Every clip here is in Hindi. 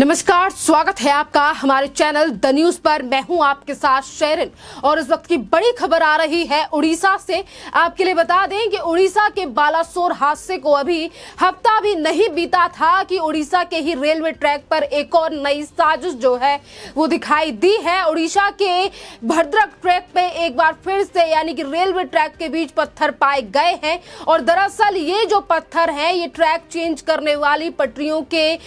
नमस्कार, स्वागत है आपका हमारे चैनल द न्यूज पर। मैं हूं आपके साथ शेरिन और इस वक्त की बड़ी खबर आ रही है उड़ीसा से। आपके लिए बता दें कि उड़ीसा के बालासोर हादसे को अभी हफ्ता भी नहीं बीता था कि उड़ीसा के ही रेलवे ट्रैक पर एक और नई साजिश जो है वो दिखाई दी है। उड़ीसा के भद्रक ट्रैक पे एक बार फिर से यानी कि रेलवे ट्रैक के बीच पत्थर पाए गए हैं और दरअसल ये जो पत्थर हैं ये ट्रैक चेंज करने वाली पटरियों के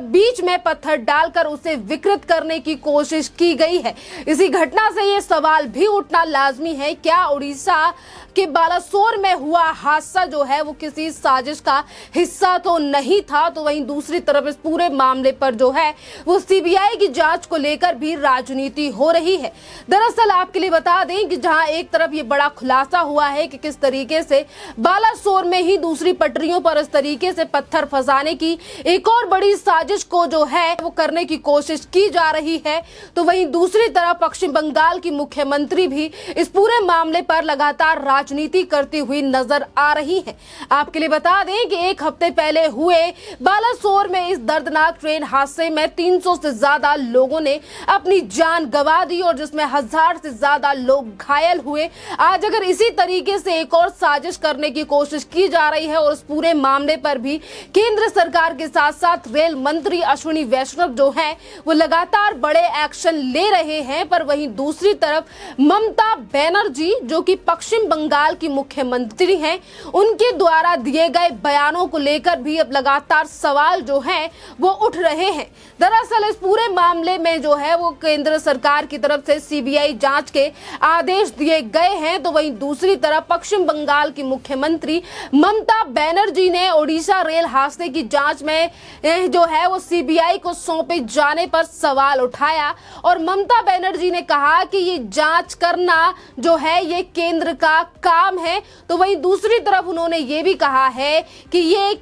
बीच में पत्थर डालकर उसे विकृत करने की कोशिश की गई है। इसी घटना से ये सवाल भी उठना लाजमी है, क्या उड़ीसा के बालासोर में हुआ हादसा जो है वो किसी साजिश का हिस्सा तो नहीं था। तो वहीं दूसरी तरफ इस पूरे मामले पर जो है वो सीबीआई की जांच को लेकर भी राजनीति हो रही है। दरअसल आपके लिए बता दें कि जहां एक तरफ ये बड़ा खुलासा हुआ है कि किस तरीके से बालासोर में ही दूसरी पटरियों पर इस तरीके से पत्थर फंसाने की एक और बड़ी साजिश को जो है वो करने की कोशिश की जा रही है, तो वहीं दूसरी तरफ पश्चिम बंगाल की मुख्यमंत्री भी इस पूरे मामले पर लगातार राजनीति करती हुई नजर आ रही हैं। आपके लिए बता दें कि एक हफ्ते पहले हुए बालासोर में इस दर्दनाक ट्रेन हादसे में 300 से ज्यादा लोगों ने अपनी जान गंवा दी और जिसमें 1000 से ज्यादा लोग घायल हुए। आज अगर इसी तरीके से एक और साजिश करने की कोशिश की जा रही है और उस पूरे मामले पर भी केंद्र सरकार के साथ साथ रेल मंत्री अश्विनी वैष्णव जो है वो लगातार बड़े एक्शन ले रहे हैं, पर वहीं दूसरी तरफ ममता बनर्जी जो कि पश्चिम बंगाल की मुख्यमंत्री हैं, उनके द्वारा दिए गए बयानों को लेकर भी अब लगातार सवाल जो हैं वो उठ रहे हैं। दरअसल इस पूरे मामले में जो है वो केंद्र सरकार की तरफ से सीबीआई जांच के आदेश दिए गए हैं, तो वहीं दूसरी तरफ पश्चिम बंगाल की मुख्यमंत्री ममता बनर्जी ने ओडिशा रेल हादसे की जांच में जो है वो सीबीआई को सौंपे जाने पर सवाल उठाया और ममता बनर्जी ने कहा कि ये जांच करना जो है ये केंद्र का काम है। तो वहीं दूसरी तरफ उन्होंने ये भी कहा है कि ये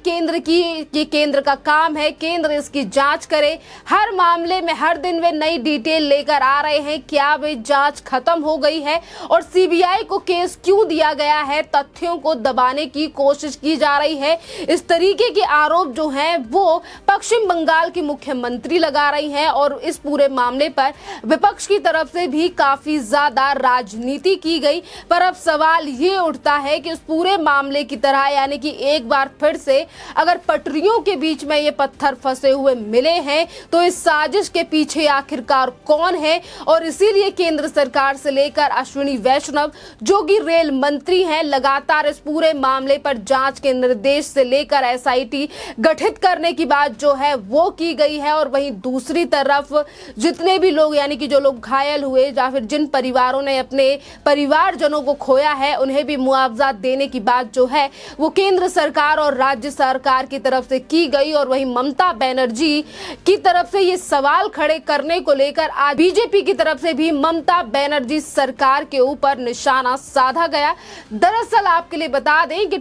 केंद्र का काम है, केंद्र इसकी जांच करे। हर मामले में हर दिन वे नई डिटेल लेकर आ रहे हैं, क्या वे जांच खत्म हो गई है और सीबीआई को केस क्यों दिया गया है, तथ्यों को दबाने की कोशिश की जा रही है। इस तरीके के आरोप जो हैं वो पश्चिम बंगाल की मुख्यमंत्री लगा रही हैं और इस पूरे मामले पर विपक्ष की तरफ से भी काफी ज्यादा राजनीति की गई। पर अब सवाल ये उठता है कि उस पूरे मामले की तरह यानी कि एक बार फिर से अगर पटरियों के बीच में ये पत्थर फंसे हुए मिले हैं तो इस साजिश के पीछे आखिरकार कौन है। और इसीलिए केंद्र सरकार से लेकर अश्विनी वैष्णव जो कि रेल मंत्री हैं लगातार इस पूरे मामले पर जांच के निर्देश से लेकर एसआईटी गठित करने की बात जो है वो की गई है। और वहीं दूसरी तरफ जितने भी लोग यानी कि जो लोग घायल हुए या फिर जिन परिवारों ने अपने परिवारजनों को खोया है उन्हें भी मुआवजा देने की बात जो है वो केंद्र सरकार और राज्य सरकार की तरफ से की गई। और वहीं ममता बनर्जी की तरफ से ये सवाल खड़े करने को लेकर आज बीजेपी की तरफ से भी ममता बनर्जी सरकार के ऊपर निशाना साधा गया। दरअसल आपके लिए बता दें कि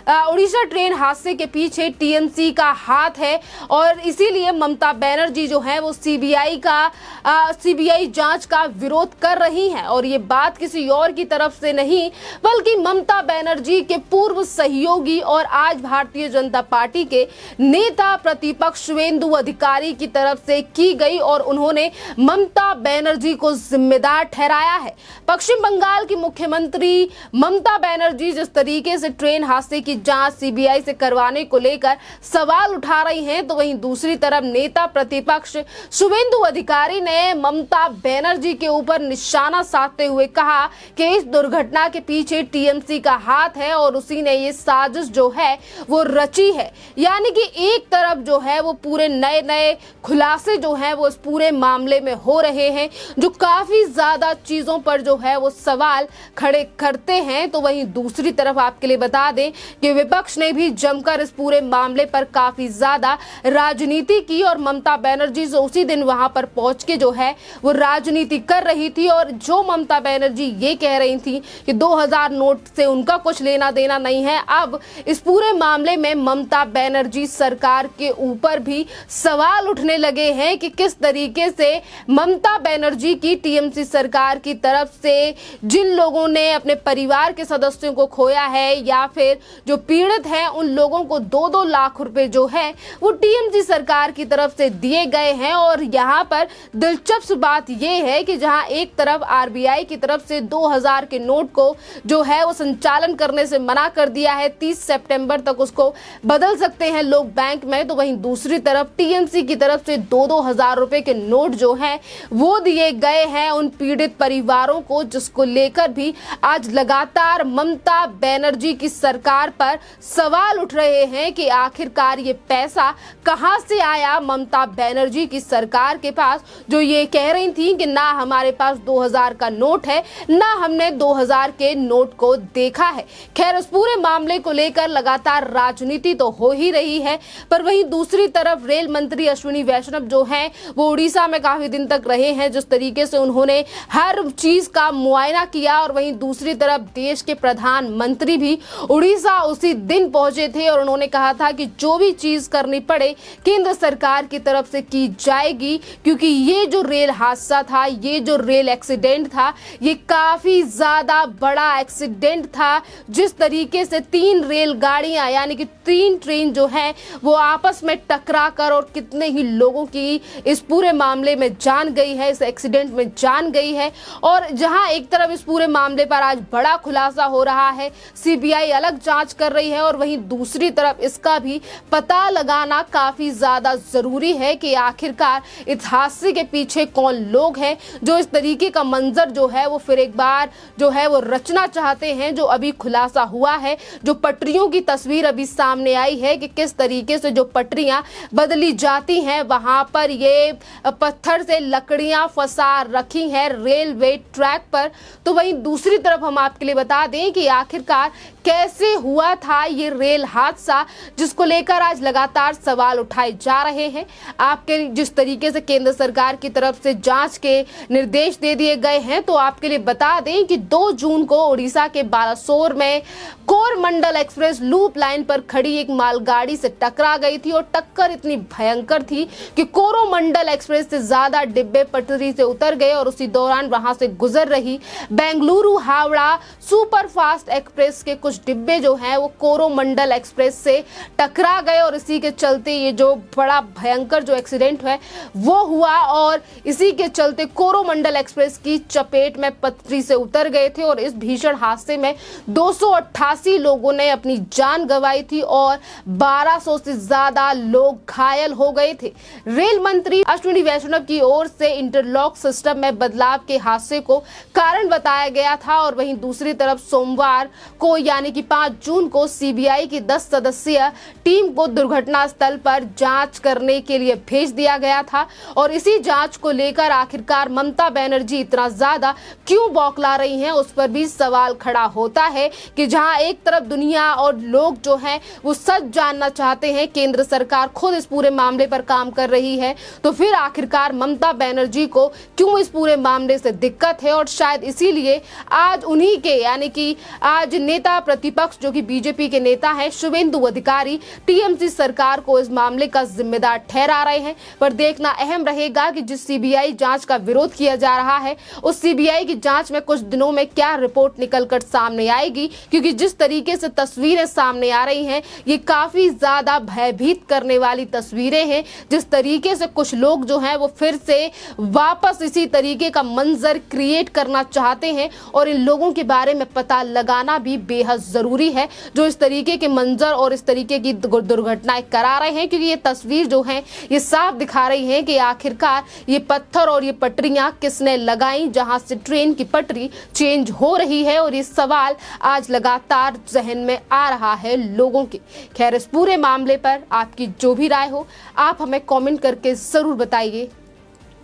उड़ीसा ट्रेन हादसे के पीछे टीएमसी का हाथ है और इसीलिए ममता बनर्जी जो है वो सीबीआई जांच का विरोध कर रही हैं। और ये बात किसी और की तरफ से नहीं बल्कि ममता बनर्जी के पूर्व सहयोगी और आज भारतीय जनता पार्टी के नेता प्रतिपक्ष शुवेंदु अधिकारी की तरफ से की गई और उन्होंने ममता बनर्जी को जिम्मेदार ठहराया है। पश्चिम बंगाल की मुख्यमंत्री ममता बनर्जी जिस तरीके से ट्रेन हादसे की जांच सीबीआई से करवाने को लेकर सवाल उठा रही हैं, तो वहीं दूसरी तरफ नेता प्रतिपक्ष शुवेंदु अधिकारी ने ममता बनर्जी के ऊपर निशाना साधते हुए कहा कि इस दुर्घटना के पीछे टीएमसी का हाथ है और उसी ने ये साजिश जो है वो रची है। यानी कि एक तरफ जो है वो पूरे नए नए खुलासे जो हैं वो इस पूरे मामले में हो रहे हैं जो काफी ज्यादा चीजों पर जो है वो सवाल खड़े करते हैं। तो वहीं दूसरी तरफ आपके लिए बता दें कि विपक्ष ने भी जमकर इस पूरे मामले पर काफी ज्यादा राजनीति की और ममता बनर्जी से उसी दिन वहां पर पहुंच के जो है वो राजनीति कर रही थी। और जो ममता बनर्जी ये कह रही थी कि 2000 नोट से उनका कुछ लेना देना नहीं है, अब इस पूरे मामले में ममता बनर्जी सरकार के ऊपर भी सवाल उठने लगे हैं कि किस तरीके से ममता बनर्जी की टीएमसी सरकार की तरफ से जिन लोगों ने अपने परिवार के सदस्यों को खोया है या फिर जो पीड़ित हैं उन लोगों को 2-2 लाख रुपए जो है वो टीएमसी सरकार की तरफ से दिए गए हैं। और यहाँ पर दिलचस्प बात यह है कि जहां एक तरफ आरबीआई की तरफ से 2000 के नोट को जो है वो संचालन करने से मना कर दिया है, 30 सितंबर तक उसको बदल सकते हैं लोग बैंक में, तो वहीं दूसरी तरफ टीएमसी की तरफ से 2-2 हजार रुपए के नोट जो हैं वो दिए गए हैं उन पीड़ित परिवारों को, जिसको लेकर भी आज लगातार ममता बनर्जी की सरकार पर सवाल उठ रहे हैं कि आखिरकार ये पैसा कहां से आया ममता बनर्जी की सरकार के पास, जो ये कह रही थी कि ना हमारे पास 2000 का नोट है, ना हमने 2000 के नोट को देखा है। खैर, इस पूरे मामले को लेकर लगातार राजनीति तो हो ही रही है, पर वहीं दूसरी तरफ रेल मंत्री अश्विनी वैष्णव जो हैं वो उड़ीसा में काफी दिन तक रहे हैं, जिस तरीके से उन्होंने हर चीज का मुआयना किया। और वहीं दूसरी तरफ देश के प्रधानमंत्री भी उड़ीसा उसी दिन पहुंचे थे और उन्होंने कहा था कि जो भी चीज करनी पड़े केंद्र सरकार की तरफ से की जाएगी, क्योंकि ये जो रेल हादसा था, ये जो रेल एक्सीडेंट था, ये काफी ज्यादा बड़ा एक्सीडेंट था। जिस तरीके से 3 रेलगाड़ियां यानी कि 3 ट्रेन जो है वो आपस में टकरा कर और कितने ही लोगों की इस पूरे मामले में जान गई है, इस एक्सीडेंट में जान गई है। और जहां एक तरफ इस पूरे मामले पर आज बड़ा खुलासा हो रहा है, सीबीआई अलग जांच कर रही है, और वहीं दूसरी तरफ इसका भी पता लगाना काफी ज्यादा जरूरी है कि आखिरकार इस हादसे के पीछे कौन लोग हैं जो इस तरीके का मंजर जो है वो फिर एक बार जो है वो रचना चाहते हैं। जो अभी खुलासा हुआ है, जो पटरियों की तस्वीर अभी सामने आई है कि किस तरीके से जो पटरियां बदली जाती हैं, वहां पर ये पत्थर से लकड़ियां फंसा रखी हैं रेलवे ट्रैक पर। तो वहीं दूसरी तरफ हम आपके लिए बता दें कि आखिरकार कैसे हुआ था ये रेल हादसा, जिसको लेकर आज लगातार सवाल उठाए जा रहे हैं। आपके जिस तरीके से केंद्र सरकार की तरफ से जांच के निर्देश दे दिए गए हैं, तो आपके लिए बता दें कि 2 जून को उड़ीसा के बालासोर में कोरमंडल एक्सप्रेस लूप लाइन पर खड़ी एक मालगाड़ी से टकरा गई थी, और टक्कर इतनी भयंकर थी कि कोरोमंडल एक्सप्रेस से ज्यादा डिब्बे पटरी से उतर गए और उसी दौरान वहां से गुजर रही बेंगलुरु हावड़ा सुपरफास्ट एक्सप्रेस के कुछ डिब्बे जो हैं वो कोरोमंडल एक्सप्रेस से टकरा गए। और इसी के चलते ये जो बड़ा भयंकर जो एक्सीडेंट है वो हुआ, और इसी के चलते कोरोमंडल एक्सप्रेस की चपेट में पटरी से उतर गए थे। और इस भीषण हादसे में 288 लोगों ने अपनी जान गंवाई थी और 1200 से ज्यादा लोग घायल हो गए थे। रेल मंत्री अश्विनी वैष्णव की ओर से इंटरलॉक सिस्टम में बदलाव के हादसे को कारण बताया गया था। और वहीं दूसरी तरफ सोमवार को यानी कि 5 जून को सीबीआई की 10 सदस्यीय टीम को दुर्घटना स्थल पर जांच करने के लिए भेज दिया गया था। और इसी जांच को लेकर आखिरकार ममता बनर्जी इतना ज्यादा क्यों बौखला रही हैं, उस पर भी सवाल खड़ा होता है कि जहां एक तरफ दुनिया और लोग जो हैं वो सच जानना चाहते हैं, केंद्र सरकार खुद इस पूरे मामले पर काम कर रही है, तो फिर आखिरकार ममता बनर्जी को क्यों इस पूरे मामले से दिक्कत है। और शायद इसीलिए आज उन्हीं के यानी कि आज नेता प्रतिपक्ष जो कि बीजेपी के नेता हैं शुभेंदु अधिकारी टीएमसी सरकार को इस मामले का जिम्मेदार ठहरा रहे हैं। पर देखना अहम रहेगा कि जिस सीबीआई जांच का विरोध किया जा रहा है, उस सीबीआई की जांच में कुछ दिनों में क्या रिपोर्ट निकलकर सामने आएगी, क्योंकि जिस तरीके से तस्वीरें सामने आ रही हैं ये काफी ज्यादा भयभीत करने वाली तस्वीरें हैं। जिस तरीके से कुछ लोग जो हैं वो फिर से वापस इसी तरीके का मंजर क्रिएट करना चाहते हैं, और इन लोगों के बारे में पता लगाना भी बेहद जरूरी है जो इस तरीके के मंजर और इस तरीके की दुर्घटनाएं करा रहे हैं। क्योंकि ये तस्वीर जो है ये साफ दिखा रही है कि आखिरकार ये पत्थर और ये पटरियां किसने लगाई, जहां से ट्रेन की पटरी चेंज हो रही है। और ये सवाल आज लगातार जहन में आ रहा है लोगों के। खैर, इस पूरे मामले पर आपकी जो भी राय हो आप हमें कमेंट करके जरूर बताइए।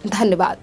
धन्यवाद।